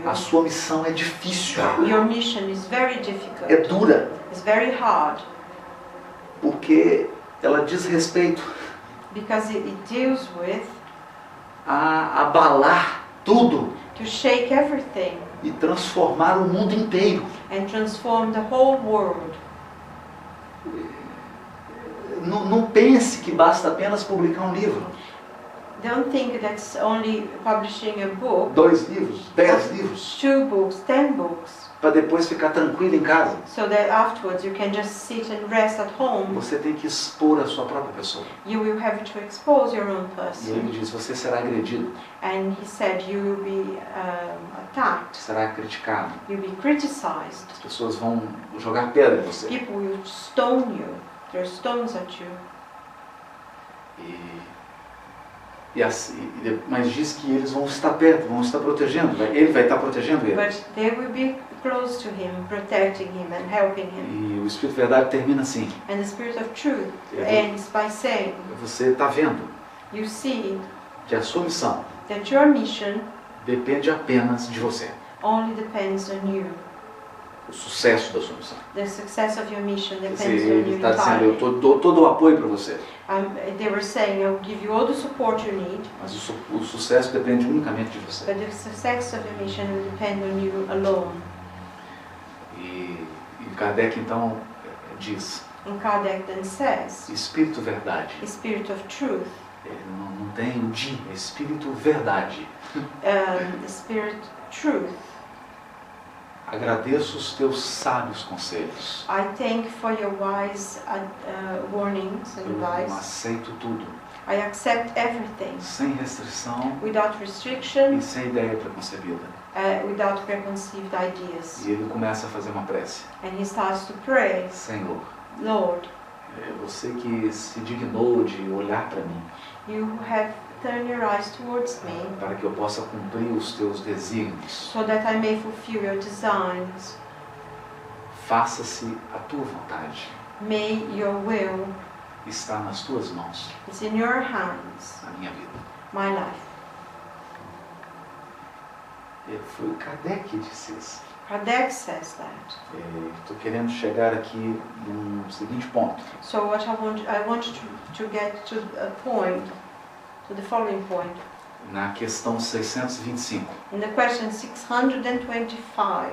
A sua missão é difícil. Your mission is very difficult. É dura. It's very hard. Porque ela diz respeito Because it deals with a abalar tudo to shake everything e transformar o mundo inteiro. and transform the whole world. Não pense que basta apenas publicar um livro, Don't think that's only publishing a book, 2 livros, 10 livros, 2 books, 10 books, para depois ficar tranquilo em casa. so that afterwards you can just sit and rest at home. Você tem que expor a sua própria pessoa. You will have to expose your own E ele person. diz, você será agredido, And he said you will be attacked, será criticado. you'll be criticized. As pessoas vão jogar pedra em você. People will stone you, throw stones at you. Mas diz que eles vão estar perto, vão estar protegendo. Ele vai estar protegendo ele. But they will be close to him, protecting him and helping him. E o Espírito de Verdade termina assim. And the Spirit of Truth Yeah. ends by saying, Você está vendo you see que a sua missão that your mission depende apenas de você. only depends on you. O sucesso da sua missão. The success of your mission Quer depends dizer, on ele you está dizendo, eu entirely. dou todo o apoio para você. They were saying, I will give you all the support you need, Mas o sucesso depende unicamente de você. but the success of your mission will depend on you alone. E Kardec então diz, And Kardec then says, Espírito Verdade. Spirit of Truth, Ele não tem o de, é Espírito Verdade. the Spirit Truth. Agradeço os teus sábios conselhos. I thank for your wise warnings and Eu advice. aceito tudo, I accept everything sem restrição without restriction, e sem ideia preconcebida. without preconceived ideas. E ele começa a fazer uma prece. And he starts to pray, Senhor, Lord, você que se dignou de olhar para mim, you have turned your eyes towards me para que eu possa cumprir os teus desígnios. so that I may fulfill your designs. Faça-se a tua vontade. May your will, Está nas tuas mãos it's in your hands, a minha vida. my life. Foi Kardec que disse isso. Kardec says that. Estou querendo chegar aqui num seguinte ponto. So what I want to get to a point, to the following point. Na questão 625. In the question 625,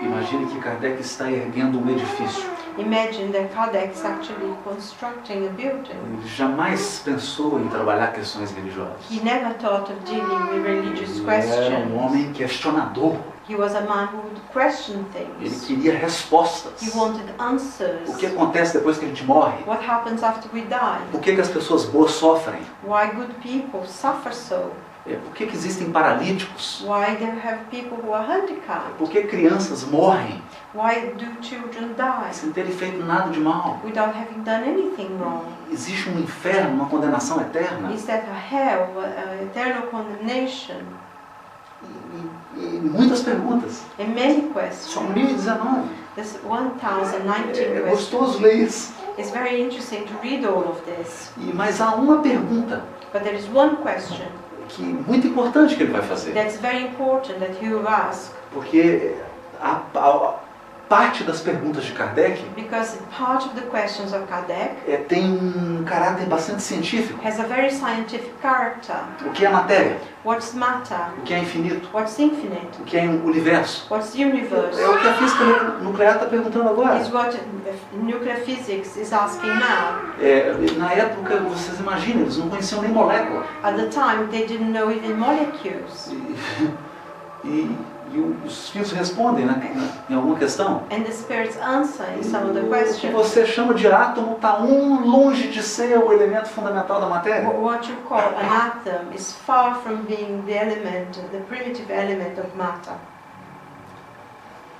Imagine que Kardec está erguendo um edifício. imagine that Kardec is actually constructing a building. Ele jamais pensou em trabalhar questões religiosas. He never thought of dealing with religious Ele era questions. um homem questionador. He was a man who would question Ele things. queria respostas. He wanted answers. O que acontece depois que a gente morre? What happens after we die? Por que as pessoas boas sofrem? Why good people suffer so? Por que existem paralíticos? Why there have people who are handicapped? Por que crianças morrem Why do children die sem terem feito nada de mal? without having done anything wrong? Existe um inferno, uma condenação eterna? Is that a hell, eternal condemnation? E muitas perguntas. And many São questions. 1019. There's 1019 É questions. gostoso ler isso. It's very interesting to read all of this. Mas há uma pergunta But there is one question que muito importante que ele vai fazer. that's very important that he will ask. Porque a parte das perguntas de Kardec Because part of the questions of Kardec tem um caráter bastante científico. has a very scientific character. O que é matéria? What's matter? O que é infinito? What's infinite? O que é universo? What's universe? É o que a física nuclear está perguntando agora. Is what nuclear physics is asking now. Na época, vocês imaginam, eles não conheciam nem molécula. At the time, they didn't know even molecules. E os filhos respondem, né, em alguma questão. And the spirits answer in some of the O que questions. você chama de átomo está longe de ser o elemento fundamental da matéria. What you call an atom is far from being the element, the primitive element of matter.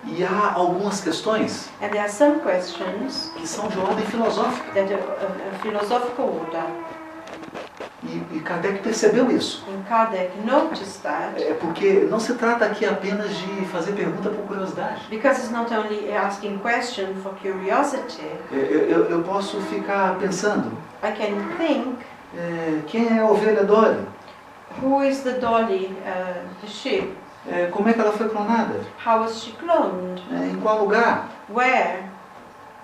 E há algumas questões And there are some questions que são de ordem filosófica. that are of a philosophical order. E Kardec percebeu isso. And Kardec noticed that Porque não se trata aqui apenas de fazer pergunta por curiosidade. because it's not only asking question for curiosity. Eu posso ficar pensando, I can think, quem é a ovelha Dolly? who is the dolly, the sheep? Como é que ela foi clonada? How was she cloned? Em qual lugar? Where?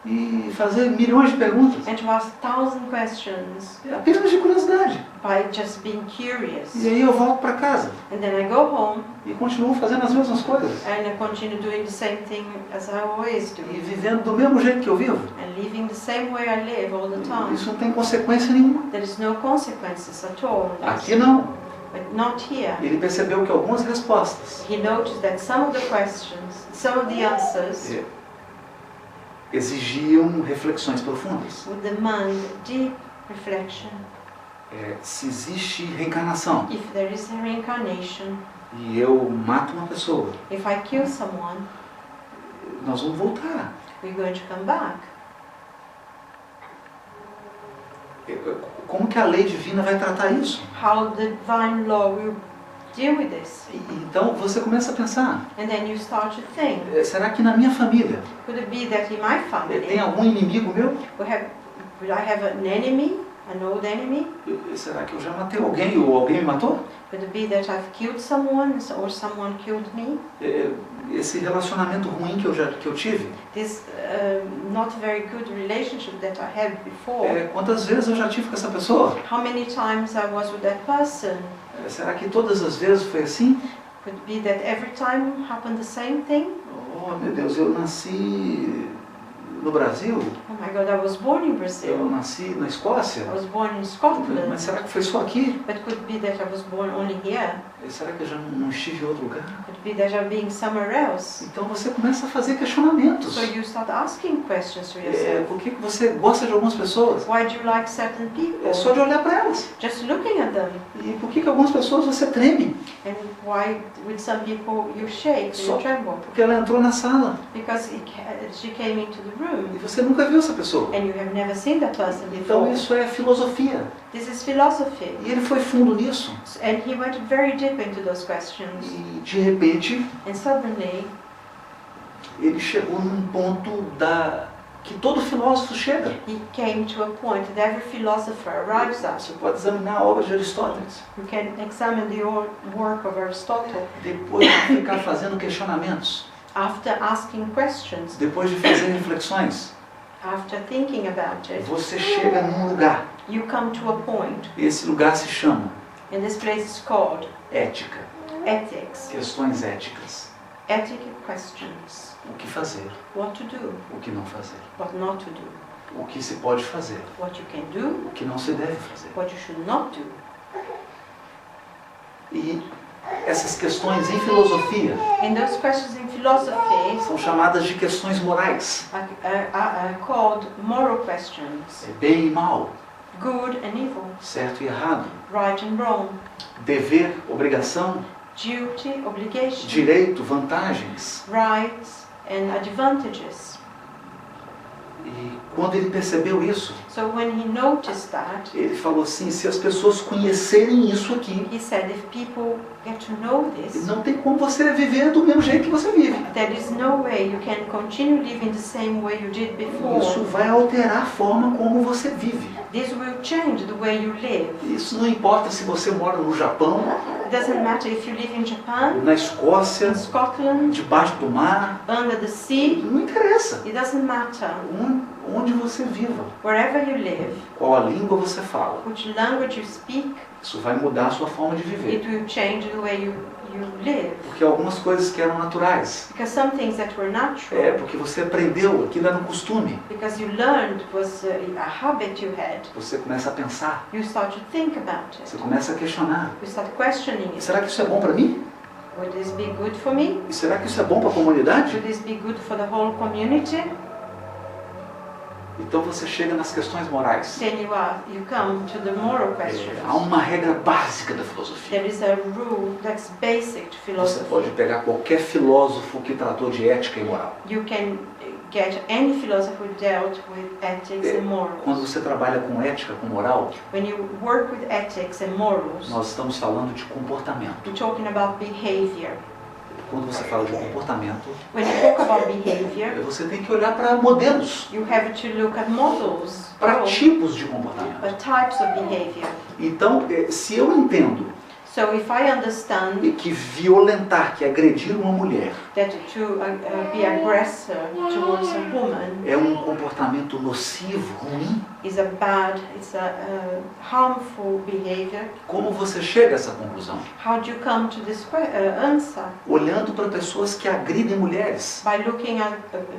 E fazer milhões de perguntas. And to ask 1,000 questions Apenas de curiosidade. by just being curious. E aí eu volto para casa And then I go home e continuo fazendo as mesmas coisas. and I continue doing the same thing as I always do. E vivendo do mesmo jeito que eu vivo. And living the same way I live all the time. Isso não tem consequência nenhuma. There is no consequences at all. Aqui não. But not here. Ele percebeu que algumas respostas He noticed that some of the questions, some of the answers exigiam reflexões profundas. would demand deep reflection. Se existe reencarnação If there is a reincarnation, e eu mato uma pessoa, if I kill someone, nós vamos voltar. we're going to come back. Como que a lei divina vai tratar isso? How the divine law will deal with this? Então você começa a pensar, And then you start to think, será que na minha família could it be that in my tem family, algum inimigo meu? would I have an enemy, an old enemy? Será que eu já matei alguém ou alguém me matou? Could it be that I've killed someone or someone killed me? Esse relacionamento ruim que eu tive, This not very good relationship that I had before. quantas vezes eu já tive com essa pessoa? How many times I was with that person? Será que todas as vezes foi assim? Could it be that every time happened the same thing? Oh meu Deus, eu nasci no Brasil, Oh my God, I was born in eu Brazil. nasci na Escócia, I was born in Scotland. mas será que foi só aqui? But could it be that I was born only here? Será que eu já não estive em outro lugar? Could it be that I'm being somewhere else? Então você começa a fazer questionamentos. So you start asking questions to yourself. Por que você gosta de algumas pessoas? Why do you like certain people? Só de olhar para elas. Just looking at them. E por que algumas pessoas você treme? And why with some people you shake, So- you tremble? Porque ela entrou na sala Because she came into the e room você nunca viu essa pessoa. and you have never seen that person Então before. isso é filosofia. This is philosophy. E ele foi fundo nisso. And he went very deep into those questions. E de repente And suddenly ele chegou num ponto que todo filósofo chega. he came to a point that every philosopher arrives at. Você pode examinar a obra de Aristóteles. You can examine the work of Aristotle Depois de ficar fazendo questionamentos, after asking questions, depois de fazer reflexões, after thinking about it. você chega num lugar. You come to a point, E esse lugar se chama and this place is called ética. ethics. Questões éticas. Ethic questions. O que fazer, What to do, o que não fazer. what not to do. O que se pode fazer, What you can do, o que não se deve fazer. what you should not do. E essas questões em filosofia And those questions in philosophy são chamadas de questões morais. are called moral questions. Bem e mal, Good and evil, certo e errado, right and wrong, dever, obrigação, duty, obligation, direito, vantagens. rights and advantages. E quando ele percebeu isso, So when he noticed that, ele falou assim, se as pessoas conhecerem isso aqui, he said, if people get to know this, não tem como você viver do mesmo jeito que você vive. there is no way you can continue living the same way you did before. Isso vai alterar a forma como você vive. This will change the way you live. Isso não importa se você mora no Japão, It doesn't matter if you live in Japan, na Escócia, in Scotland, debaixo do mar, under the sea. não interessa It doesn't matter. onde você viva, Wherever you live, qual a língua você fala. which language you speak, Isso vai mudar a sua forma de viver. it will change the way you live. Porque algumas coisas que eram naturais, Because some things that were natural, porque você aprendeu, aquilo era um costume, because you learned was a habit you had, você começa a pensar, you start to think about você it. começa a questionar. You start questioning it. Será que isso é bom para mim? Would this be good for me? E será que isso é bom para a comunidade? Would this be good for the whole community? Então você chega nas questões morais. Then you come to the moral questions. Há uma regra básica da filosofia. There is a rule that's basic to Você philosophy. pode pegar qualquer filósofo que tratou de ética e moral. You can get any philosopher who dealt with ethics and morals. Quando você trabalha com ética, com moral, When you work with ethics and morals, nós estamos falando de comportamento. you're talking about behavior. Quando você fala de comportamento, When you talk about behavior, você tem que olhar para modelos, you have to look at models, para tipos de comportamento. types of behavior. Então, se eu entendo So if I understand e que violentar, que agredir uma mulher that to be aggressor towards a woman é um comportamento nocivo, ruim, is it's a harmful behavior, como você chega a essa conclusão? how do you come to this answer? Olhando para pessoas que agridem mulheres. By looking at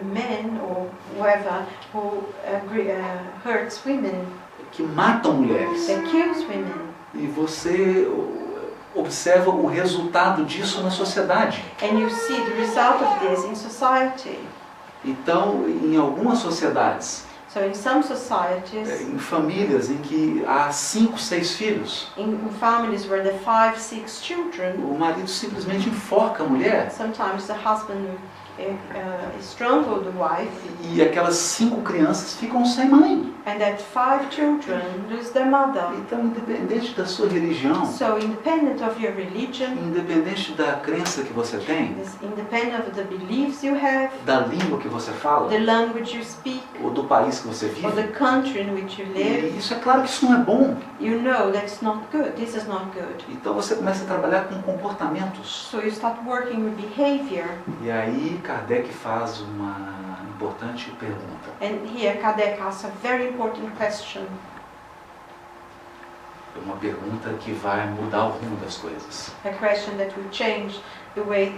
men or whoever who hurts women, Que matam mulheres. that kills women. E você observa o resultado disso na sociedade. And you see the result of this in society. Então, em algumas sociedades, So in some societies, em famílias em que há 5, 6 filhos, in families where there are 5, 6 children, o marido simplesmente enforca a mulher sometimes the husband strangle the wife, e aquelas 5 crianças ficam sem mãe. and that 5 children lose their mother. Então, independente da sua religião, So independent of your religion, independente da crença que você tem, independent of the beliefs you have, da língua que você fala, the language you speak, ou do país que você or the vive, country in which you live, e isso é claro que isso não é bom. you know that's not good. This is not good. Então você começa a trabalhar com comportamentos. So you start working with behavior. E aí Kardec faz uma importante pergunta. And here Kardec asks a very important question. É uma pergunta que vai mudar o rumo das coisas. A question that will change the way,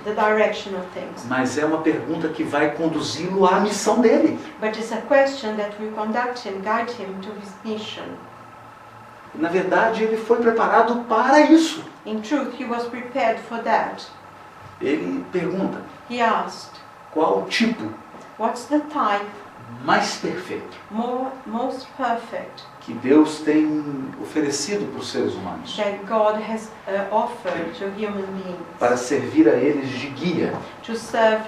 the direction of things. Mas é uma pergunta que vai conduzi-lo à missão dele. But it's a question that will conduct him, guide him to his mission. Na verdade, ele foi preparado para isso. In truth, he was prepared for that. Ele pergunta, He asked, qual o tipo what's the type mais perfeito most perfect que Deus tem oferecido para os seres humanos, that God has offered to human beings para servir a eles de guia, to serve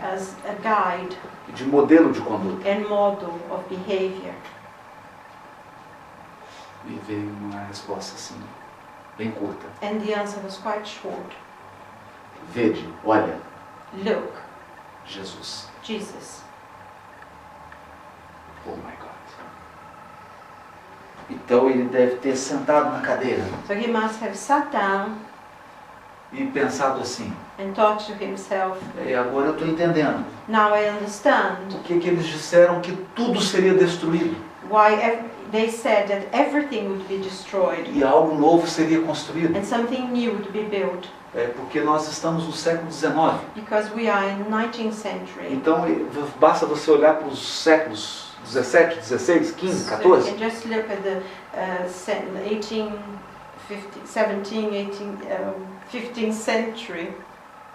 as a guide de modelo de conduta? and model of behavior? E veio uma resposta assim, bem curta. And the answer was quite short. Vede, olha, Look, Jesus. Jesus. Oh my God. Então ele deve ter sentado na cadeira So he must have sat down e pensado assim, and thought to himself, agora eu estou entendendo. now I understand Por que eles disseram que tudo seria destruído why they said that everything would be destroyed e algo novo seria construído? and something new would be built. É porque nós estamos no século XIX. Because we are in the 19th century. Então basta você olhar para os séculos 17, 16, 15, So you 14. can just look at the 15th century,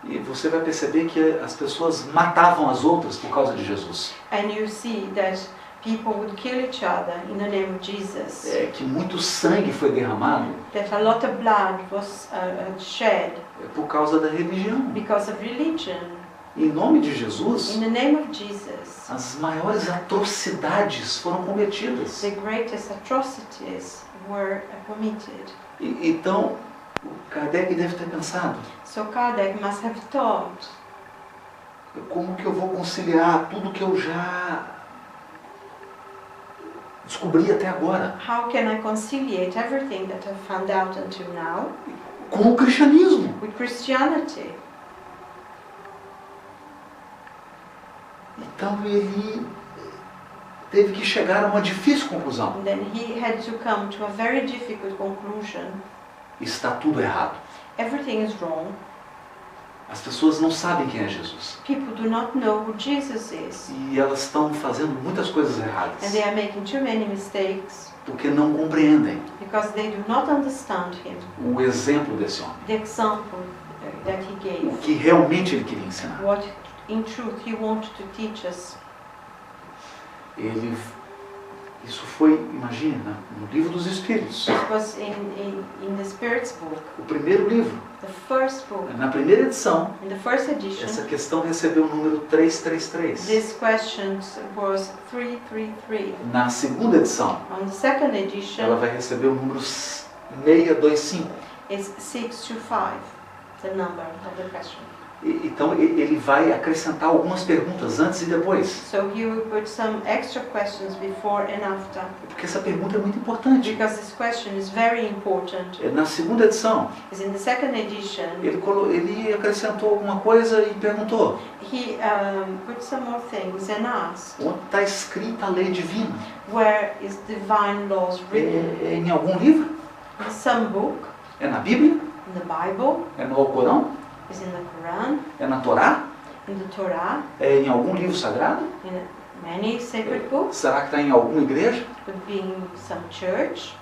E você vai perceber que as pessoas matavam as outras por causa de Jesus. and you see that people would kill each other in the name of Jesus. Que muito sangue foi derramado That a lot of blood was shed por causa da religião. because of religion. Em nome de Jesus, In the name of Jesus, as maiores atrocidades foram cometidas. the greatest atrocities were committed. Então, Kardec deve ter pensado, So Kardec must have thought, como que eu vou conciliar tudo que eu já descobri até agora how can I conciliate everything that I've found out until now com o cristianismo? with Christianity? Então ele teve que chegar a uma difícil conclusão. And then he had to come to a very difficult conclusion. Está tudo errado. Everything is wrong. As pessoas não sabem quem é Jesus. People do not know who Jesus is. E elas estão fazendo muitas coisas erradas. And they are making too many mistakes Porque não compreendem because they do not understand him. o exemplo desse homem. The example that he O gave. que realmente ele queria ensinar. What in truth he wanted to teach us. Isso foi, imagina, no livro dos Espíritos. It was in the Spirit's book, O primeiro livro. the first book, Na primeira edição, in the first edition. essa questão recebeu o número 333. This question was 333. Na segunda edição, On the second ela edition, vai receber o número 625. it's 625. the number of the question. Então ele vai acrescentar algumas perguntas antes e depois. So he will put some extra questions before and after. Porque essa pergunta é muito importante. Because this question is very important. Na segunda edição, Is in the second edition, ele acrescentou alguma coisa e perguntou: he put some more things and asked, onde está escrita a lei divina? where is divine laws written? É em algum livro? In some book, É na Bíblia? in the Bible, É no Alcorão? is in the Quran, É na Torá? in the Torah, É em algum livro sagrado? in many sacred books, Será que está em alguma igreja? could be in some church.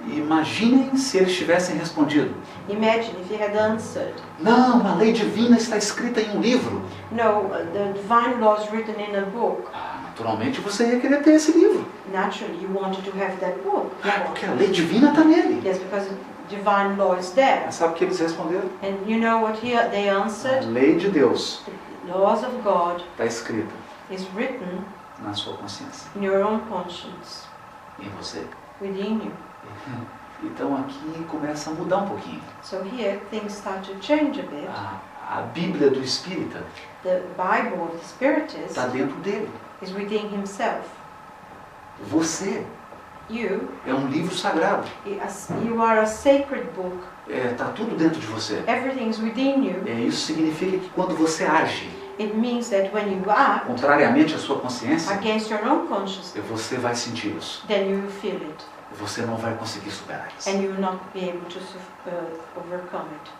Imaginem se eles tivessem respondido: Imagine if he had answered, não, a lei divina está escrita em um livro. no, the divine laws written in a book. Naturalmente você ia querer ter esse livro. Naturally, you wanted to have that book. Porque a lei divina está nele. Yes, because divine law is there. Mas sabe o que eles responderam? And you know what they A answered? lei de Deus The laws of God está escrita is written na sua consciência, in your own conscience, em você. within you. Então aqui começa a mudar um pouquinho. So here things start to change a bit. A Bíblia do Espírita The Bible of the Spiritist está dentro dele. is within himself. Você You, é um livro sagrado. you are a sacred book. Está tudo dentro de você. Everything is within you. Isso significa que quando você age It means that when you act contrariamente à sua consciência, against your own conscience, você vai sentir isso. then you will feel it. Você não vai conseguir superar isso. And you will not be able to overcome it.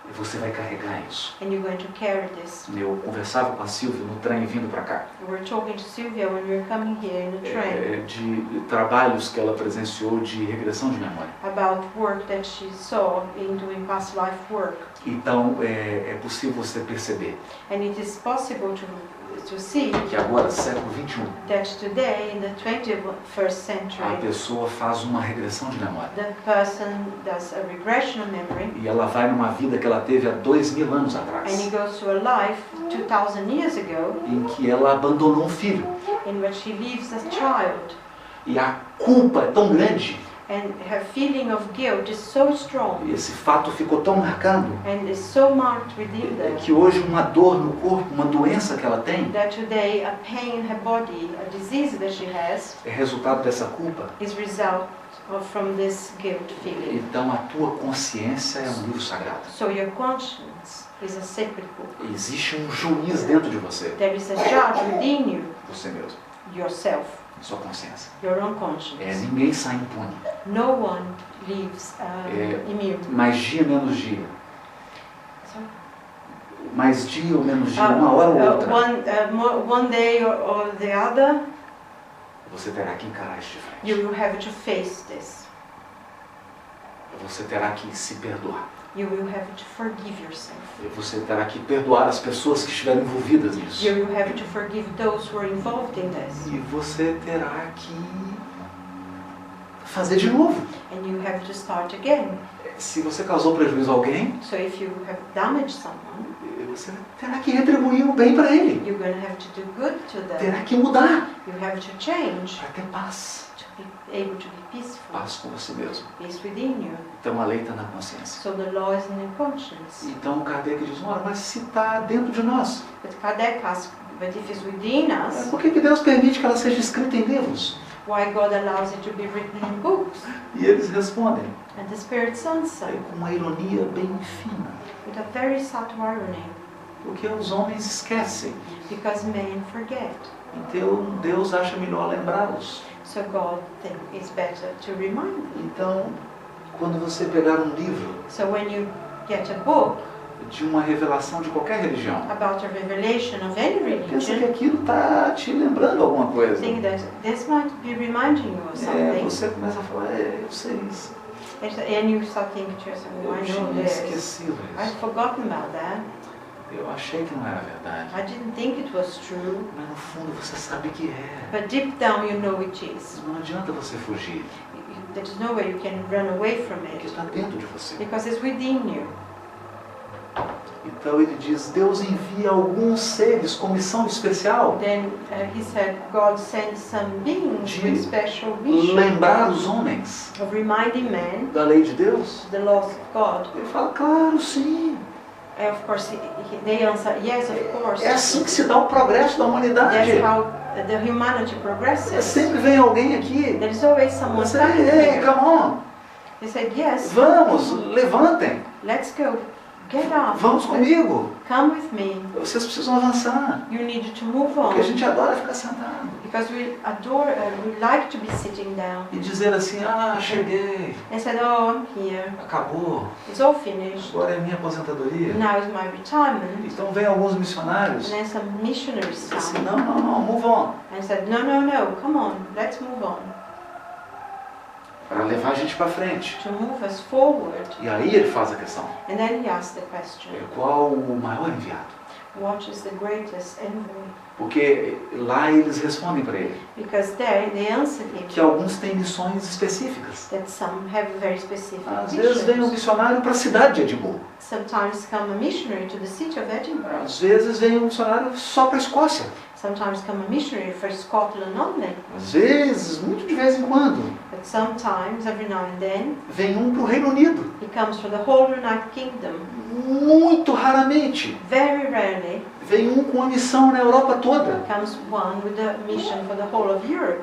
E você vai carregar isso. And you're going to carry this. Eu conversava com a Silvia no trem vindo para cá. We were talking to Sylvia when we were coming here in the train De trabalhos que ela presenciou de regressão de memória. about work that she saw in doing past life work. Então é possível você perceber And it is possible to see que agora, século 21, that today, in the 21st a century, pessoa faz uma regressão de memória. the person does a regression of memory E ela vai numa vida que ela teve há 2000 anos and he atrás, goes to a life 2000 years ago em que ela abandonou um filho. in which he leaves a child, E a culpa é tão grande, and her feeling of guilt is so strong e esse fato ficou tão marcado, and is so marked within them que hoje uma dor no corpo, uma doença que ela tem, that today a pain in her body, a disease that she has, é resultado dessa culpa. is result from this guilt feeling. Então a tua consciência é um livro sagrado. So your conscience is a sacred book. Existe um juiz dentro de você, There is a judge within you, você mesmo, yourself, sua consciência. your own conscience. Ninguém sai impune. No one lives immune. Mais dia, menos dia. So, Mais dia ou menos dia, uma hora ou outra, one day or the other, você terá que encarar isso de frente. you will have to face this. Você terá que se perdoar. You will have to forgive yourself. Você terá que perdoar as pessoas que estiveram envolvidas nisso. You will have to forgive those who are involved in this. E você terá que fazer de novo. And you have to start again. Se você causou prejuízo a alguém, So if you have damaged someone, você terá que retribuir o bem para ele. you're going to have to do good to them. Terá que mudar You have to change para ter paz. to be able to be peaceful. Paz com você mesmo. Peace within you. Então a lei está na consciência. So the law is in your conscience. Então Kardec diz, ora, mas se está dentro de nós, But Kardec asks, but if it's within us, por que Deus permite que ela seja escrita em livros? why God allows it to be written in books? E eles respondem And the Spirit's answer, com uma ironia bem fina. with a very subtle irony, Porque os homens esquecem. because men forget. Então Deus acha melhor lembrá-los. So God thinks it's better to remind them. Então, quando você pegar um livro So when you get a book de uma revelação de qualquer religião, about a revelation of any pensa que religion, aquilo está te lembrando alguma coisa. think that this might be reminding you of something, Você começa a falar, eu sei isso. and you start thinking to yourself, oh, Eu I know tinha this. esquecido I've isso. forgotten about that. Eu achei que não era verdade. I didn't think it was true. Mas no fundo você sabe que é. But deep down you know it is. Não adianta você fugir, There's no way you can run away from porque it, está dentro de você. because it's within you. E Então ele diz, Deus envia alguns seres com missão especial, Then he said, God sent some beings de with special vision lembrar os homens of reminding men da lei de Deus. the laws of God. Ele fala, claro, sim. And of course, they answer, yes, of course. É assim que se dá o progresso da humanidade. That's how the humanity progresses. Sempre vem alguém aqui. There is always someone Você, coming ei, here. come on. He said, yes, Vamos, levantem. let's go. Get up. Vamos comigo. Come with me. Vocês precisam avançar. You need to move on. Porque a gente adora ficar sentado. Because we adore, we like to be sitting down. E dizer assim, cheguei. And said, oh, I'm here. Acabou. It's all finished. Agora é a minha aposentadoria. Now is my retirement. Então vem alguns missionários. And then some missionaries Assim, come. não, move on. And said, no, come on, let's move on. Para levar a gente para frente. To move us forward. E aí ele faz a questão. And then he asked the question, Qual o maior enviado? what is the greatest envy? Porque lá eles respondem para ele Because there they answered him que alguns têm missões específicas. that some have very specific Às vezes vem um missions. missionário para a cidade de Edimburgo. Sometimes come a missionary to the city of Edinburgh. Às vezes vem um missionário só para a Escócia. Sometimes come a missionary for Scotland only. Às vezes, muito de vez em quando, But sometimes, every now and then, vem um para o Reino Unido. he comes for the whole United Kingdom. Muito raramente, Very rarely vem um com a missão na Europa toda. comes one with a mission for the whole of Europe.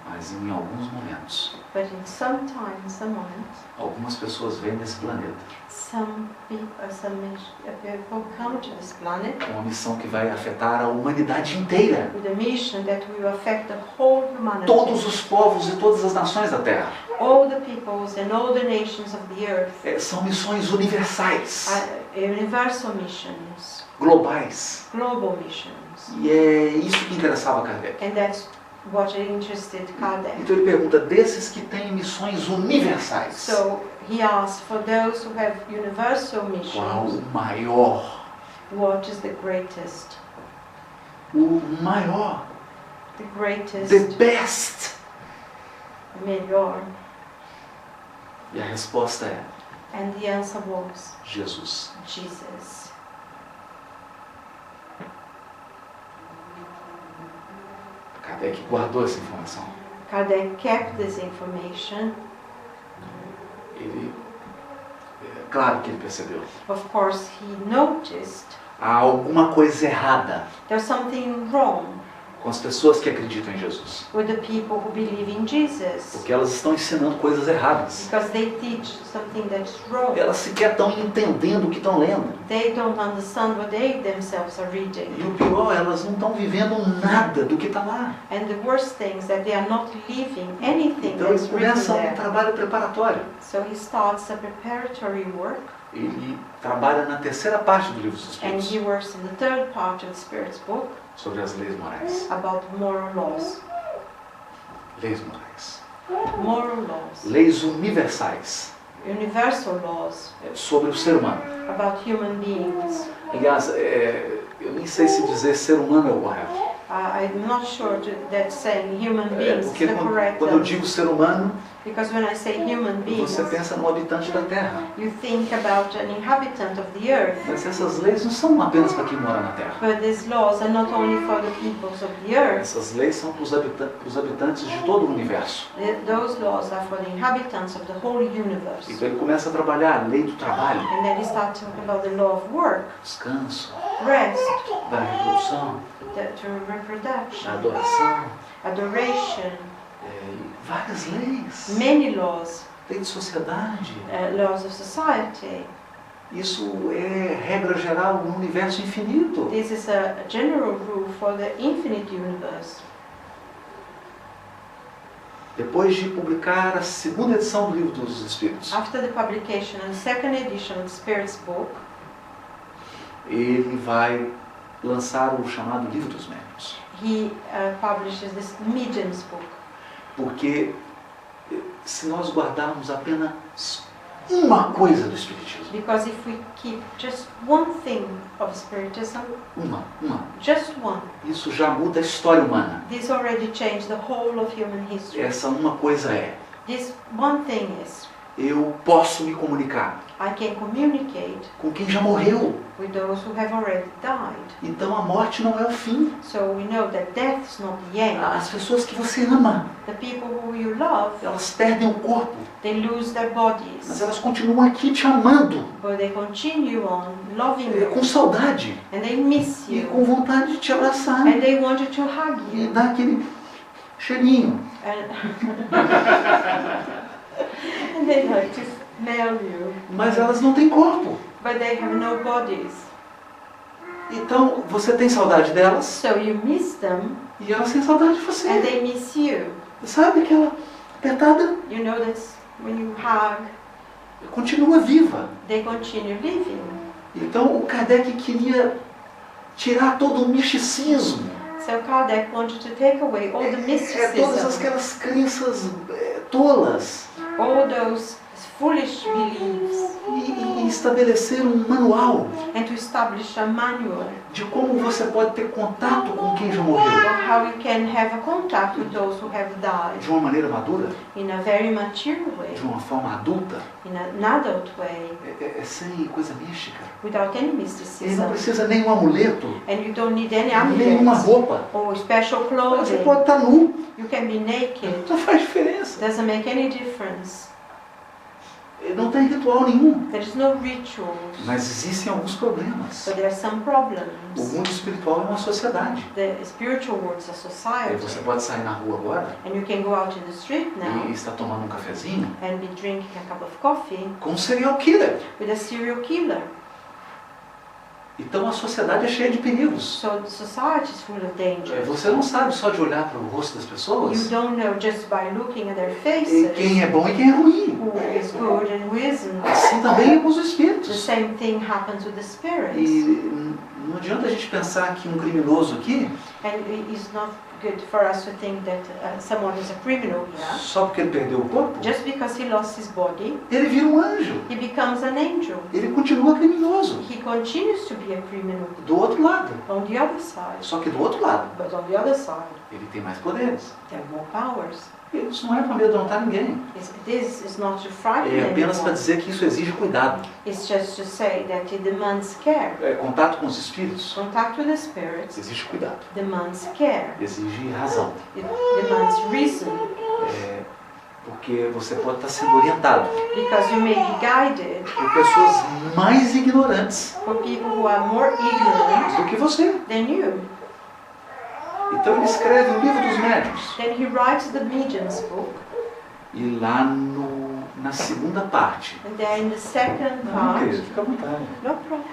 Mas em alguns momentos, But in some moments, algumas pessoas vêm nesse planeta some people come to this planet com uma missão que vai afetar a humanidade inteira. with a mission that will affect the whole humanity. Todos os povos e todas as nações da Terra. All the peoples and all the nations of the earth. São missões universais, Universal missions, globais. global missions. E é isso que interessava Kardec. And that's what interested Kardec. Então ele pergunta, desses que têm missões universais, So he asked, for those who have universal qual missions, o maior? what is the greatest? O maior, The greatest, the best. melhor. E a resposta é And the answer was Jesus. Jesus. Kardec guardou essa informação. Kardec kept this information. Ele, claro que ele percebeu. Of course, he noticed Há alguma coisa errada there's something wrong com as pessoas que acreditam em Jesus. with the people who believe in Jesus. Porque elas estão ensinando coisas erradas. Because they teach something that's wrong. Elas sequer estão entendendo o que estão lendo. They don't understand what they themselves are reading. E o pior, elas não estão vivendo nada do que está lá. And the worst thing is that they are not living anything Então ele that's written começa um there. trabalho preparatório. So he starts a preparatory work, Ele trabalha na terceira parte do livro dos and Espíritos, he works in the third part of the Spirit's book sobre as leis morais. about moral laws. Leis morais. Moral laws, Leis universais universal laws sobre o ser humano. about human beings. Aliás, eu nem sei se dizer ser humano é o correto. I'm not sure that saying human beings is Porque the correct quando eu answer. digo ser humano, Because when I say human beings, você pensa no habitante da Terra. you think about an inhabitant of the earth. Mas essas leis não são apenas para quem mora na Terra. But these laws are not only for the peoples of the earth. Essas leis são para os habitantes de todo o universo. Those laws are for the inhabitants of the whole universe. Então ele começa a trabalhar a lei do trabalho, And then he starts talking about the law of work, descanso, rest, da reprodução, the da reproduction, adoração, adoration, e várias leis. many laws, Lei de sociedade. laws of society. Isso é regra geral no universo infinito. This is a general rule for the infinite universe. Depois de publicar a segunda edição do Livro dos Espíritos, After the publication and second edition of the Spirit's book, ele vai lançar o chamado Livro dos Médiuns. he publishes this Medium's book. Porque se nós guardarmos apenas uma coisa do Espiritismo, Because if we keep just one thing of Spiritism, uma, just one, isso já muda a história humana. this already changed the whole of human history. Essa uma coisa é, This one thing is, eu posso me comunicar I can communicate com quem já morreu. with those who have already died. Então a morte não é o fim. So we know that death is not the end. As pessoas que você ama, The people who you love, elas perdem o corpo, they lose their mas bodies, elas continuam aqui te amando, but they continue on loving com you, saudade and they miss e you, com vontade de te abraçar and they want you to hug e you. dar aquele cheirinho. And they like to smell you, Mas elas não têm corpo. but they have no bodies. Então você tem saudade delas So you miss them, e elas têm saudade de and você. they miss you. Sabe aquela apertada? You know that when you hug, Continua viva. they continue living. Então o Kardec queria tirar todo o misticismo. So Kardec wanted to take away all the Todas mysticism, aquelas crenças tolas all those foolish beliefs, e estabelecer um manual and to establish a manual de como você pode ter contato com quem já morreu of how you can have a contact with those who have died de uma maneira madura, in a very mature way, de uma forma adulta, in an adult way, sem coisa mística. without any Ele não mysticism. precisa nem um amuleto, And you don't need any nenhuma amulets roupa. or special Você clothing. pode estar nu, You can be naked. não faz diferença. Doesn't make any difference. Não tem ritual nenhum. There is no rituals, Mas existem alguns problemas. but there are some O problems. mundo espiritual é uma sociedade. The spiritual world is a Aí society, você pode sair na rua agora and you can go out in the street now e está tomando um cafezinho and be drinking a cup of coffee com um serial killer. with a serial killer. Então a sociedade é cheia de perigos. So the society is full of dangers. Você não sabe só de olhar para o rosto das You pessoas don't know just by looking at their e faces quem é bom e quem é ruim. who is good and who isn't. Assim também é com os The espíritos. same thing happens with the spirits. E não adianta a gente pensar que um criminoso aqui, And it is not good for us to think that someone is a criminal here. só porque ele perdeu o corpo, Just because he lost his body, ele vira um anjo. he becomes an angel. Ele continua criminoso. He continues to be a criminal Do outro lado. on the other side. Só que do outro lado, But on the other side, ele tem mais poderes. there are more powers. Isso não é para amedrontar ninguém. This is not to frighten É apenas para anyone. dizer que isso exige cuidado. It's just to say that it demands care. Contato com os espíritos Contact with the spirits exige cuidado. demands care. Exige razão. It demands reason, Porque você pode estar sendo orientado because you may be guided por pessoas mais ignorantes for people who are more ignorant do que você. than you. Então ele escreve o livro dos médiuns. Then he writes the Medium's book, E lá na segunda parte. and then in the second Não, part, querido, fica à vontade. no problem.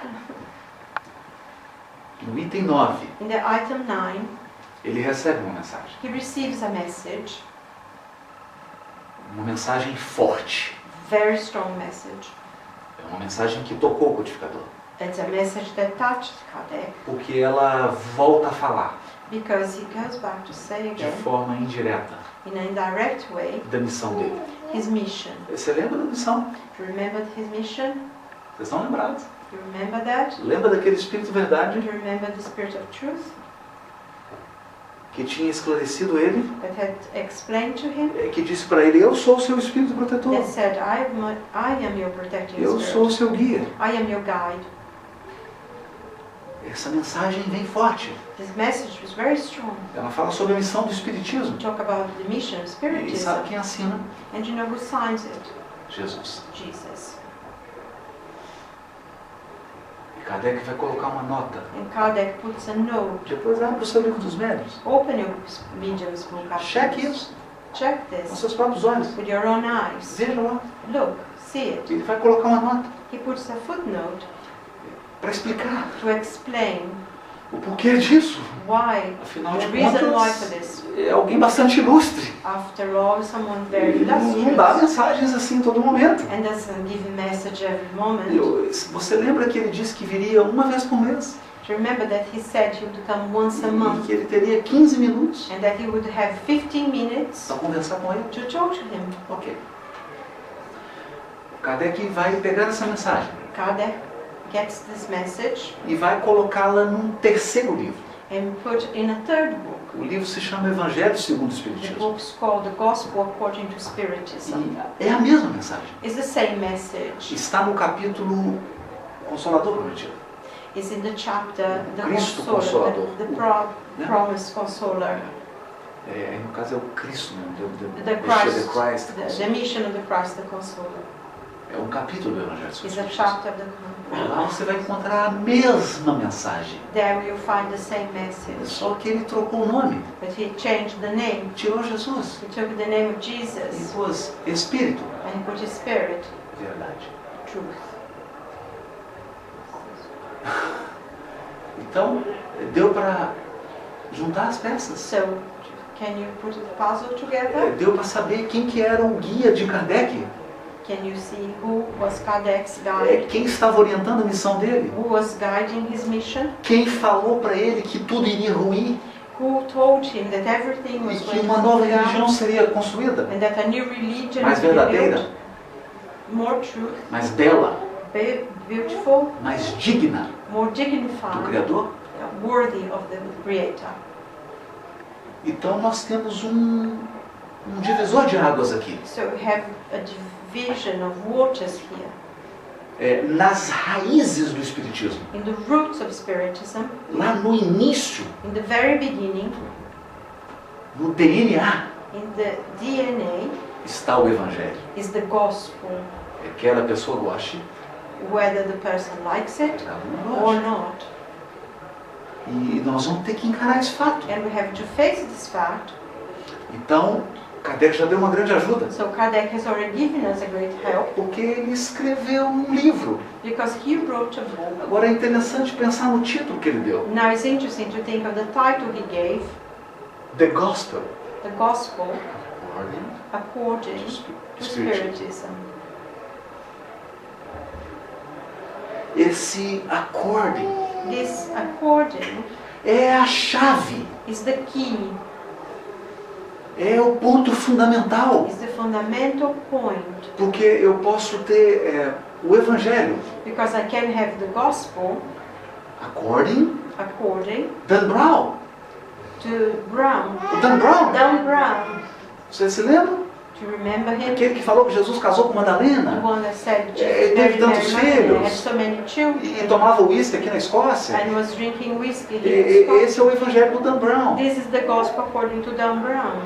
No item 9, In the item 9, ele recebe uma mensagem. he receives a message, Uma mensagem forte. very strong message. É uma mensagem que tocou o codificador. It's a message that touched Kardec, Porque ela volta a falar because he goes back to say de again, forma indireta in an indirect way, da missão dele. his mission. Você lembra da missão? Do you remember his mission? Vocês estão lembrados? Do you remember that? Lembra daquele Espírito Do Verdade you remember the Spirit of Truth que tinha esclarecido ele, that had explained to him? que disse para ele: eu sou o seu Espírito protetor, That said, I am your protecting eu sou o spirit. seu guia. I am your guide. Essa mensagem vem forte. This message was very strong. Ela fala sobre a missão do Espiritismo. Talk about the mission of E Spiritism. sabe quem assina? And you know who signs it? Jesus. Jesus. E Kardec vai colocar uma nota. And Kardec puts a note. Depois abre o seu livro dos médiuns. Open your Medium's book up. Cheque isso Check com this seus próprios olhos. with your own eyes. Veja lá. Look, see it. Ele vai colocar uma nota He puts a footnote para explicar to explain o porquê disso. why, Afinal the de reason why for contas, this. é alguém bastante ilustre. After all, someone very Ele não dá illustrious mensagens assim em todo momento. and doesn't give a message every moment. Você lembra que ele disse que viria uma vez por mês? Do you remember that he said he would come once a E month que ele teria 15 minutos and that he would have 15 minutes para conversar com ele? to talk to him? Ok. O Kardec vai pegar essa mensagem Kardec gets this message e vai colocá-la num terceiro livro. and put in a third book. O livro se chama Evangelho segundo o The Espiritismo. book's called The Gospel According to Spiritism. E é a mesma mensagem. It's the same message. Está no capítulo Consolador Prometido. It's in the chapter, the Cristo Consoler, Consolador. the Promised Consoler, No caso é o Cristo mesmo. the Christ. the mission of the Christ, the Consoler. É um capítulo do Evangelho segundo It's o a Espiritismo. chapter of the Lá você vai encontrar a mesma mensagem. There you'll find the same message. Só que ele trocou o nome. But he changed the name. Tirou Jesus. He took the name of E Jesus pôs Espírito. and he put his spirit, Verdade. truth. Então, deu para juntar as peças. So, can you put the puzzle together? Deu para saber quem que era o guia de Kardec. Can you see who was Kardec's guide? Quem estava orientando a missão dele. Who was guiding his mission? Quem falou para ele que tudo iria ruir Who told him that everything e was que going uma to nova go religião down seria construída, and that a new religion mais would be verdadeira, built? More truth, mais bela, beautiful, mais digna more do dignified, Criador. worthy of the Creator. Então nós temos um divisor de águas aqui. So we have a division of waters here. Nas raízes do Espiritismo, In the roots of Spiritism, lá no início, in the very beginning, no DNA, in the DNA, está o Evangelho. is the gospel, Quer a pessoa goste, whether the person likes it ela não or goste. not. E nós vamos ter que encarar esse fato. And we have to face this fact. Então, Kardec já deu uma grande ajuda, So Kardec has already given us a great help porque ele escreveu um livro. because he wrote a book. Agora é interessante pensar no título que ele deu. Now it's interesting to think of the title he gave, The Gospel the Gospel According According to to Spiritism. Spiritism. Esse according This according é a chave, is the key, é o ponto fundamental, is the fundamental point, porque eu posso ter o Evangelho because I can have the Gospel according according Dan Brown. to Brown. O Dan Brown, Dan Brown. você se lembra? Do you remember him? Aquele que falou que Jesus casou com The Madalena one that said Ele Jesus teve married tantos Mary Magdalene, filhos. had so many e children, tomava uísque aqui na Escócia. and was drinking whiskey here in Scotland. Esse é o Evangelho do Dan Brown. This is the Gospel according to Dan Brown.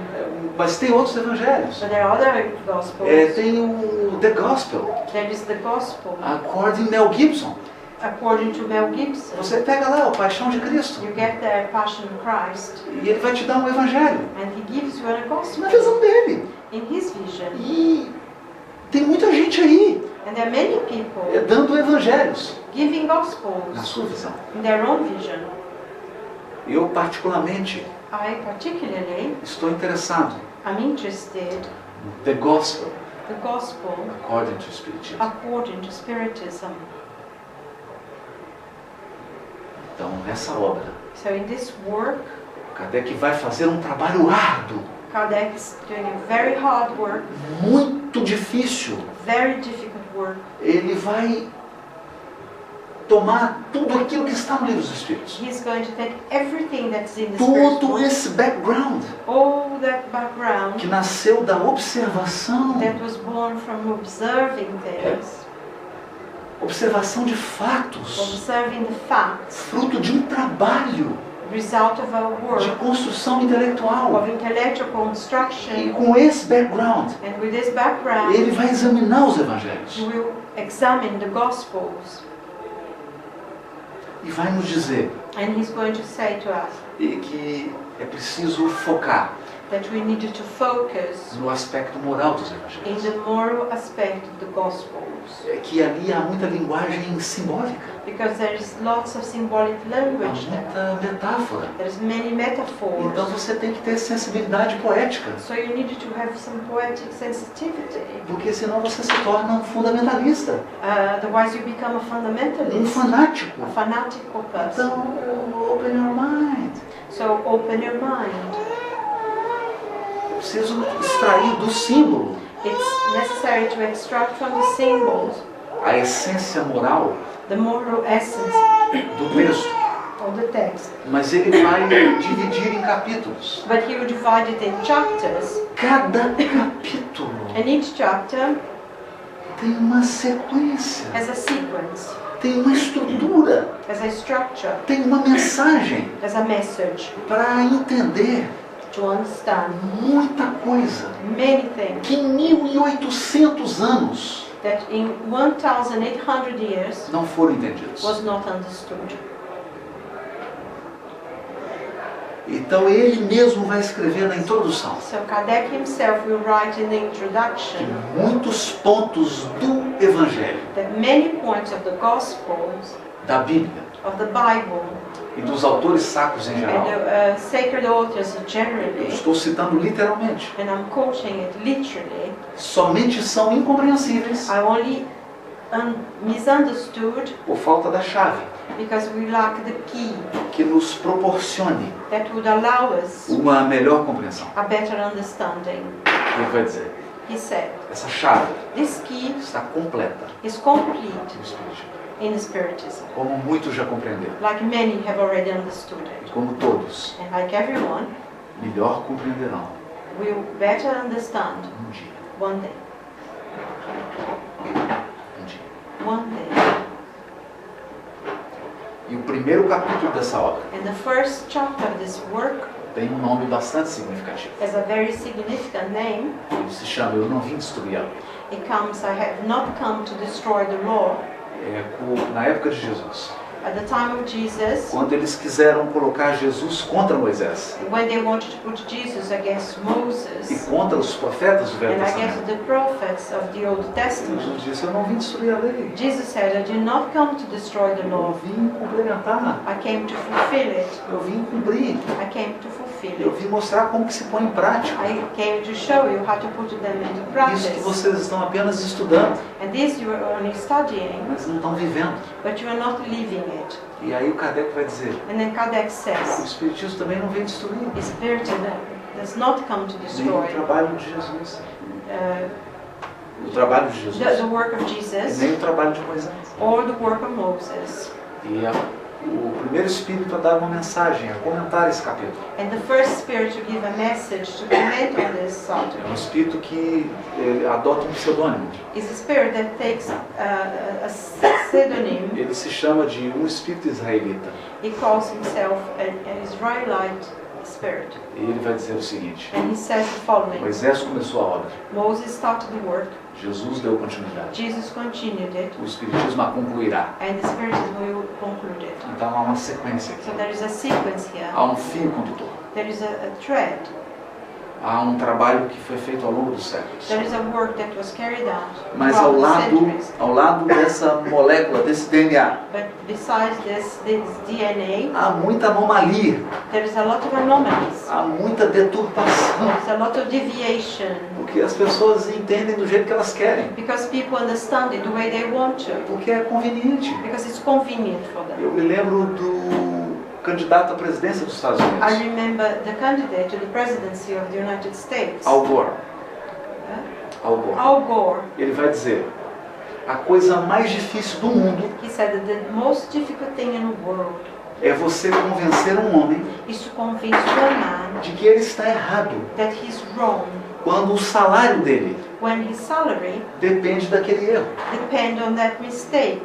Mas tem outros evangelhos. But there are other Gospels. Tem o The Gospel, There is the Gospel according Mel Gibson. according to Mel Gibson. Você pega lá o Paixão de Cristo You get the Passion of Christ, e ele vai te dar um evangelho and he gives you a na Gospel visão dele. in his vision. E tem muita gente aí And there are many people dando evangelhos giving na Gospels sua visão. in their own vision. Eu particularmente I particularly estou interessado am interested no The Gospel the Gospel according to Spiritism. according to Spiritism. Então nessa obra, So in this work, Kardec vai fazer um trabalho árduo, Kardec is doing a very hard work, muito difícil. very difficult work. Ele vai tomar tudo aquilo que está no Livro dos Espíritos. He's going to take everything that's in the Todo Spirit, esse background all that background que nasceu da observação, that was born from observing things, observação de fatos, observing the facts, fruto de um trabalho result of our de work, construção intelectual. of intellectual E construction. com esse background, And with this background, ele vai examinar os evangelhos we will examine the Gospels. e vai nos dizer And he's going to say to us que é preciso focar that we needed to focus no aspecto moral dos in evangelhos. the moral aspect of the Gospels. Que ali há muita linguagem simbólica, Because there is lots of symbolic há language there. muita metáfora. There's many metaphors. Então você tem que ter sensibilidade poética, So you needed to have some poetic sensitivity. porque senão você se torna um fundamentalista, Otherwise you become a um fundamentalist, fanático. a fanatical person. Então, open your mind. So open your mind. Eu preciso extrair do símbolo It's necessary to extract from the symbols a essência moral the moral essence do texto of the text. mas ele vai dividir em capítulos. But he will divide it in chapters, Cada capítulo and each chapter tem uma sequência, has a sequence, tem uma estrutura, has a structure, tem uma mensagem has a message para entender to understand muita coisa many things que em 1800 anos that in 1,800 years não foram entendidos. was not understood. Então ele mesmo vai escrever na introdução So Kardec himself will write in the introduction que muitos pontos do Evangelho, that many points of the Gospels, da Bíblia of the Bible, e dos autores sacros em and geral, the sacred authors eu generally, estou citando literalmente, and I'm quoting it literally, somente são incompreensíveis are only misunderstood por falta da chave because we lack the key que nos proporcione that would allow us uma melhor compreensão. a better understanding. Ele vai dizer, He said, essa chave this key está completa is complete no Espiritismo, in Spiritism, como muitos já compreenderam, like many have already understood e it. como todos And like everyone, melhor compreenderão will better understand um dia, one day. um dia. One day. E o primeiro capítulo dessa obra And the first chapter of this work tem um nome bastante significativo. has a very significant name. Ele se chama Eu Não Vim Destruir a Lei. It comes, I have not come to destroy the law. Na época de Jesus, At the time of Jesus, quando eles quiseram colocar Jesus contra Moisés when they wanted to put Jesus against e Moses contra os profetas do Velho and against Testamento, the prophets of the Old Testament, Jesus disse, eu não vim destruir a lei, Jesus said, I did not come to destroy the eu law. vim complementar, I came to fulfill it. eu vim cumprir, I came to fulfill eu it. vim mostrar como que se põe em prática. I came to show you how to put them into Isso que practice. vocês estão apenas estudando, And this you are only studying, mas não estão vivendo. but you are not living it. E aí o Kardec vai dizer, And then Kardec o says, Espiritismo também não vem destruir, the Spirit does not come to nem o destroy trabalho de Jesus, uh, o trabalho de the Jesus, work of e Jesus nem o trabalho de Moisés. or the work of Moses. E o primeiro Espírito a dar uma mensagem, a comentar esse capítulo. And the first Spirit to give a message, to comment on this É um subject, Espírito que adota um pseudônimo. is a Spirit that takes a pseudonym. Ele se chama de um Espírito israelita. He calls himself an Israelite Spirit. E ele vai dizer o seguinte, And he says the following: Moisés começou a obra, Moses started the work, Jesus deu continuidade, Jesus continued it, o Espiritismo a concluirá. and the Spiritism will conclude it. Então há uma sequência So aqui, there is a sequence here. há um fio condutor, There is a thread. há um trabalho que foi feito ao longo dos séculos. There is a work that was carried out Mas throughout the centuries. ao lado dessa molécula, desse DNA, But besides this DNA, há muita anomalia, there is a lot of anomalies. há muita deturpação, There's a lot of deviation porque as pessoas entendem do jeito que elas querem, because people understand it the way they want to, porque é conveniente. because it's convenient for them. Eu me lembro do candidato à presidência dos Estados I Unidos, remember the candidate to the presidency of the United States, Al Gore. uh, Al Gore. Al Gore. Ele vai dizer, a coisa mais difícil do mundo He said that the most difficult thing in the world é você convencer um homem is to convince one man de que ele está errado, that he's wrong quando o salário dele when his salary depende daquele erro. depends on that mistake.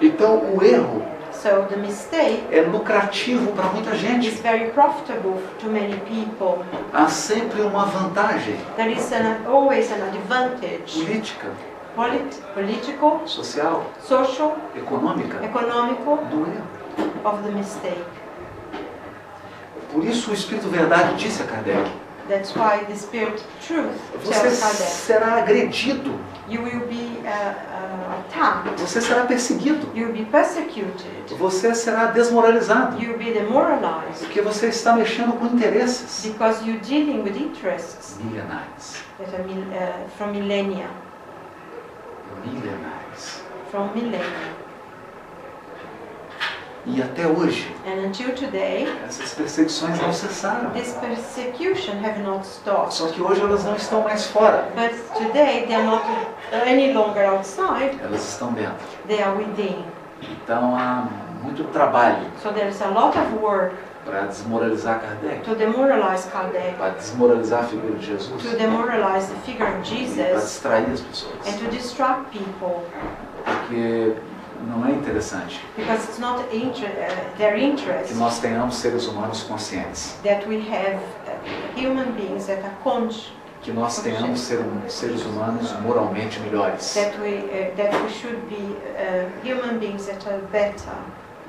Então o erro So the mistake é lucrativo para muita is gente. very profitable to many people. Há sempre uma vantagem There is always an advantage, política, political, social, social, econômica economical, do erro. of the mistake. Por isso o Espírito Verdade disse a Kardec, That's why the Spirit Truth você tells Kardec, será agredido, you will be attacked, você será perseguido, you will be persecuted, você será desmoralizado, you will be demoralized, porque você está mexendo com interesses because you're dealing with interests milenares. that are from millennia, Milenares. from millennia. E até hoje, And until today, essas perseguições não cessaram. this persecution have not stopped. Só que hoje elas não estão mais fora, But today they are not any longer outside, elas estão dentro. they are within. Então há muito trabalho So there is a lot of work para desmoralizar Kardec, to demoralize Kardec, para desmoralizar a figura de Jesus, to demoralize the figure of para Jesus, distrair as pessoas. and to distract people, Porque não é interessante because it's not their que interest nós tenhamos seres humanos conscientes, that we have human beings that are conscious, que nós tenhamos seres humanos moralmente melhores, that we should be human beings that are better,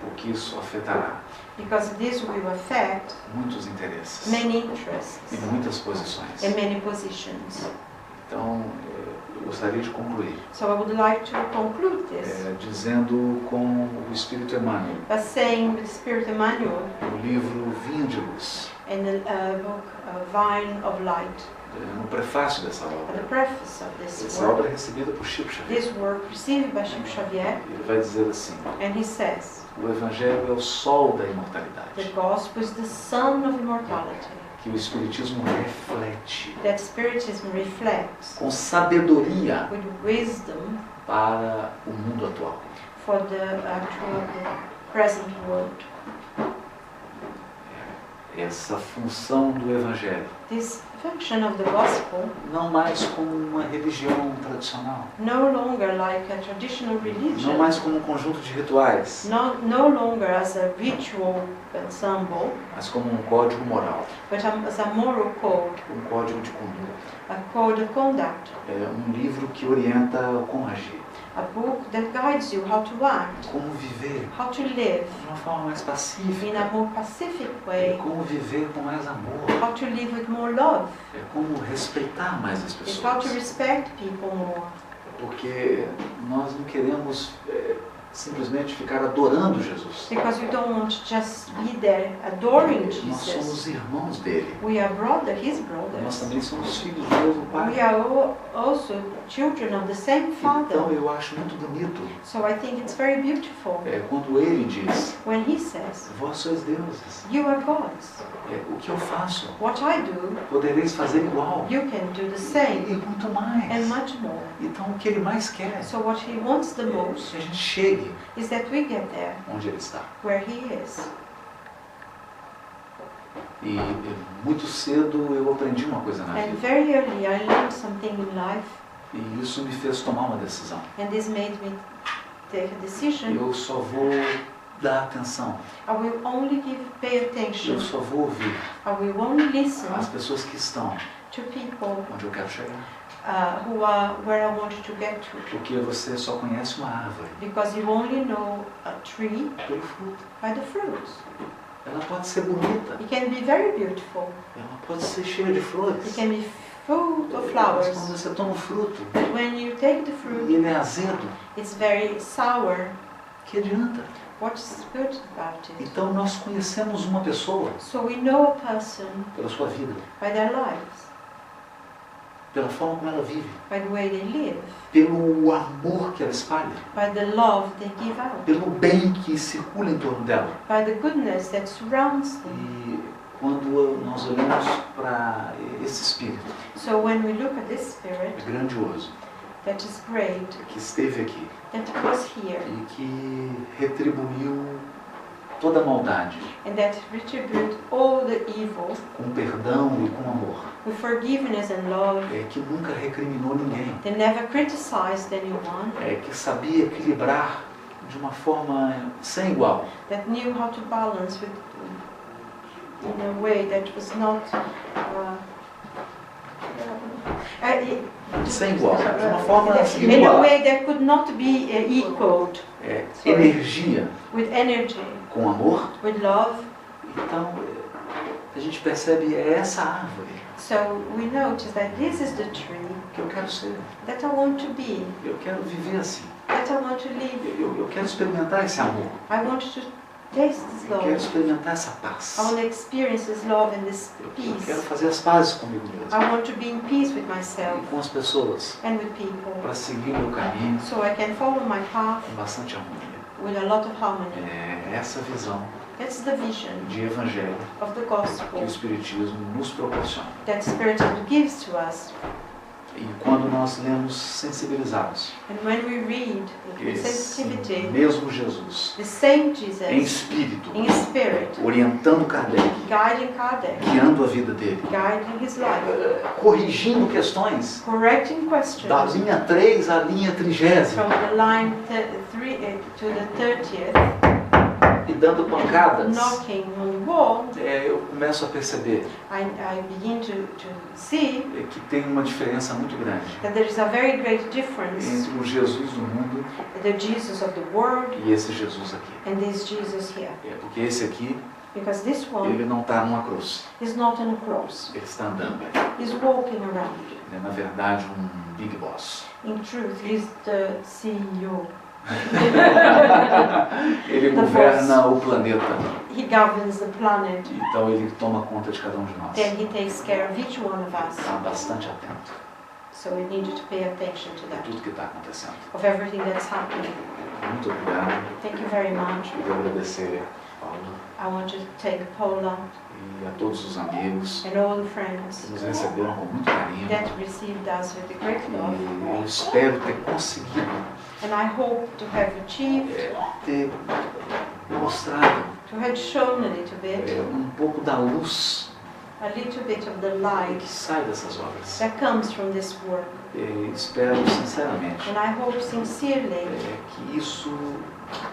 porque isso afetará because this will affect muitos interesses many interests e muitas posições. and many positions. Então, eu gostaria de concluir So I would like to conclude this dizendo com o Espírito Emmanuel, by saying with Spirit Emmanuel no livro Vinho de Luz, in the book Vine of Light, no prefácio dessa at the obra. preface of this Essa obra work. é recebida por Chico Xavier. This work received by Chico Xavier, Ele vai dizer assim: and he says, o Evangelho é o sol da the imortalidade, gospel is the sun of immortality, que o Espiritismo reflete that Spiritism reflects com sabedoria with wisdom para o mundo atual. for the present world. Essa função do Evangelho, This function of the gospel, não mais como uma religião tradicional, no longer like a traditional não religion, mais como um conjunto de rituais, no longer as a ritual ensemble, mas como um código moral, but as a moral code, um código de conduta. a code of conduct, É um livro que orienta como agir, a book that guides you how to act, como viver how to live de uma forma mais in pacífica, a more pacific way, como viver com mais amor, how to live with more love, é como respeitar mais as is how to pessoas. respect people more. Porque nós não queremos simplesmente ficar adorando Jesus. Because we don't want to just be there adoring Nós Jesus. somos irmãos dele. We are his Nós brothers. também somos filhos do mesmo We Pai. are also children of the same Então Father. eu acho muito bonito So I think it's very beautiful quando ele diz: when he says, vós sois deuses. you are gods. O que eu faço, What I do, podereis fazer igual. you can do the E same muito mais. and much more. Então o que ele mais quer So what he wants the é most que a gente chegue is that we get there onde ele está. where he is. E muito cedo eu aprendi uma coisa na And vida. very early I learned something in life, E isso me fez tomar uma decisão. and this made me take a decision. Eu só vou dar atenção. I will only pay attention. Eu só vou ouvir I will only listen as pessoas que estão to people onde eu quero chegar. who are where I want to get to. Porque você só conhece uma árvore Because you only know a tree pelo fruto. by the fruits. Ela pode ser bonita, It can be very beautiful. ela pode ser cheia de flores. It can be full of Mas flowers. quando você toma o fruto But when you take the e fruit, ele é azedo, it's very sour. que adianta? What's good about it? Então nós conhecemos uma pessoa So we know a person pela sua vida, by their lives, pela forma como ela vive, by the way they live, pelo amor que ela espalha, by the love they give out, pelo bem que circula em torno dela. by the goodness that surrounds them. E quando nós olhamos para esse espírito So when we look at this spirit grandioso that is great, que esteve aqui that was here, e que retribuiu toda a maldade and that retribute all the evil com perdão e com amor, with forgiveness and love, que nunca recriminou ninguém, they never criticized anyone, que sabia equilibrar de uma forma sem igual, that knew how to balance with in a way that was not sem igual, de uma forma in a igual, way that could not be equaled energia with energy, com amor. with love. Então a gente percebe essa árvore So we notice that this is the tree que eu quero ser, that I want to be, eu quero viver assim, that I want to live. eu quero experimentar esse amor, I want to taste this eu quero love. experimentar essa paz, I want to experience this love and this eu peace. quero fazer as pazes comigo mesmo I want to be in peace with e myself com as pessoas and with people, para seguir o meu caminho so I can follow my path com bastante harmonia. with a lot of harmony. É essa visão That's the vision de evangelho of the que o gospel Espiritismo nos proporciona. that Spiritism gives to us. E quando nós lemos sensibilizados, And when we read with esse sensitivity, mesmo Jesus, the same em Jesus, espírito, in spirit, orientando Kardec, guiding Kardec, guiando a vida dele, guiding his life, corrigindo questões correcting da questions linha 3 à linha 30ª from the line 3 to the 30th, e dando pancadas, knocking on the wall, eu começo a perceber I begin to see que tem uma diferença muito grande that there is a very great difference entre o Jesus do mundo the Jesus of the world e esse Jesus aqui. and this Jesus here. Porque esse aqui, Because this one ele não está numa cruz, is not on a cross, ele está andando. he's walking around. Ele é, na verdade, um Big Boss. In truth, he's the CEO. Ele The governa o planeta, He governs the planet. então ele toma conta de cada um de nós. Then he takes care of each one of us. Está bastante atento So we need to pay attention to a that, tudo que está acontecendo. of everything that's happening. Muito obrigado. Thank you very much. Queria agradecer a Paula I want to thank Paula e a todos os amigos and all the que friends nos receberam com muito carinho. that received us with a great love. E eu espero ter conseguido And I hope to have achieved, ter mostrado to have shown a little bit, um pouco da luz a little bit of the que light sai dessas obras. that comes from this work. E espero sinceramente And I hope sincerely que isso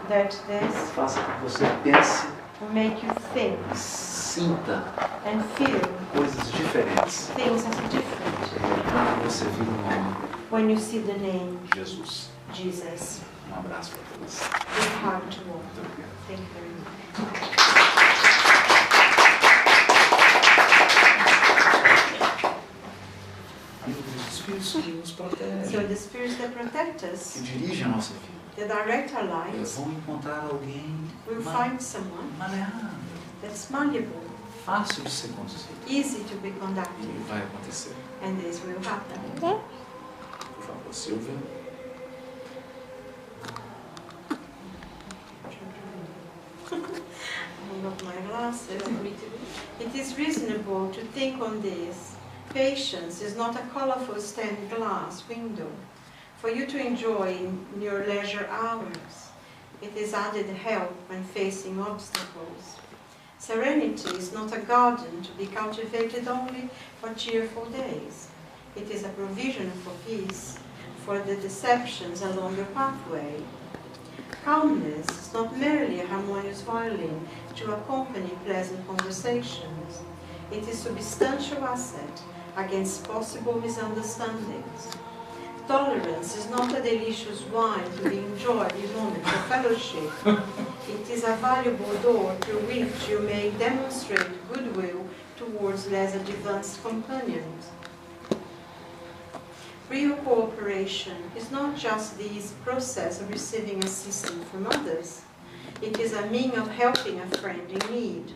that this faça com que você pense, will make you think sinta and feel coisas diferentes things as different quando você vira o nome when you see the name Jesus. Jesus. Um abraço para todos. Big hug to all. Muito obrigado. Thank you very much. Os Espíritos que nos protegem, So the spirits that protect que us, dirigem a nossa vida, that direct our lives, vão encontrar alguém will find someone maleável, that's malleable, fácil de ser conduzido. easy to be conducted, E vai acontecer. and this will happen. Por favor, Silvia. I got my glasses. It is reasonable to think on this. Patience is not a colorful stained glass window for you to enjoy in your leisure hours. It is added help when facing obstacles. Serenity is not a garden to be cultivated only for cheerful days. It is a provision for peace, for the deceptions along your pathway. Calmness is not merely a harmonious violin to accompany pleasant conversations. It is a substantial asset against possible misunderstandings. Tolerance is not a delicious wine to be enjoyed in moments of fellowship. It is a valuable door through which you may demonstrate goodwill towards less advanced companions. Real cooperation is not just this process of receiving assistance from others. It is a means of helping a friend in need.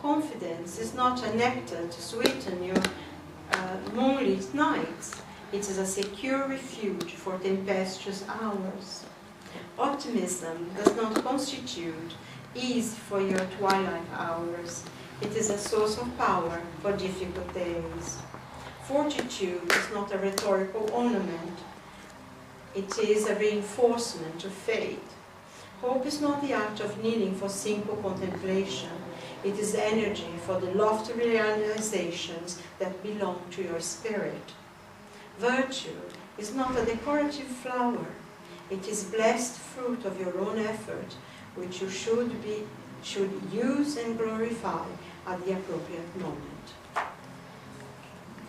Confidence is not a nectar to sweeten your moonlit nights. It is a secure refuge for tempestuous hours. Optimism does not constitute ease for your twilight hours. It is a source of power for difficult days. Fortitude is not a rhetorical ornament. It is a reinforcement to faith. Hope is not the act of kneeling for simple contemplation. It is energy for the lofty realizations that belong to your spirit. Virtue is not a decorative flower. It is blessed fruit of your own effort, which you should use and glorify at the appropriate moment.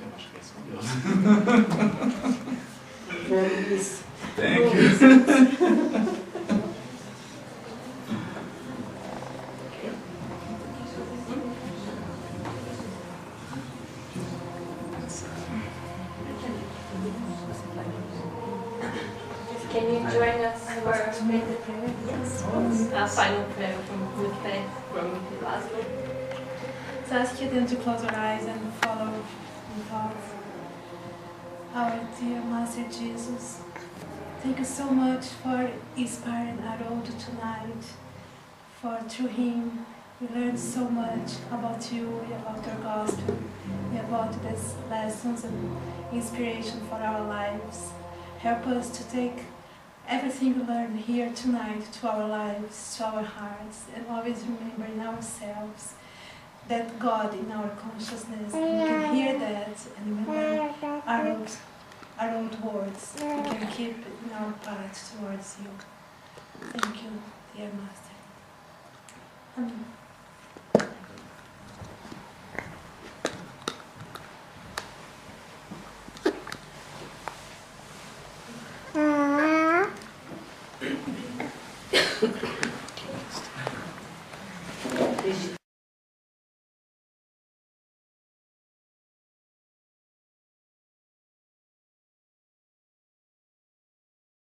Eu acho que é isso mesmo. Thank you. Can you join us for a prayer? Yes. A final prayer from Lupe, from Laszlo. So ask you then to close our eyes and follow in thoughts. Our dear Master Jesus, thank you so much for inspiring Haroldo tonight, for through him We learned so much about you, about your gospel, about these lessons and inspiration for our lives. Help us to take everything we learned here tonight to our lives, to our hearts, and always remember in ourselves that God in our consciousness, and we can hear that, and when our old words, we can keep in our path towards you. Thank you, dear Master. Amen.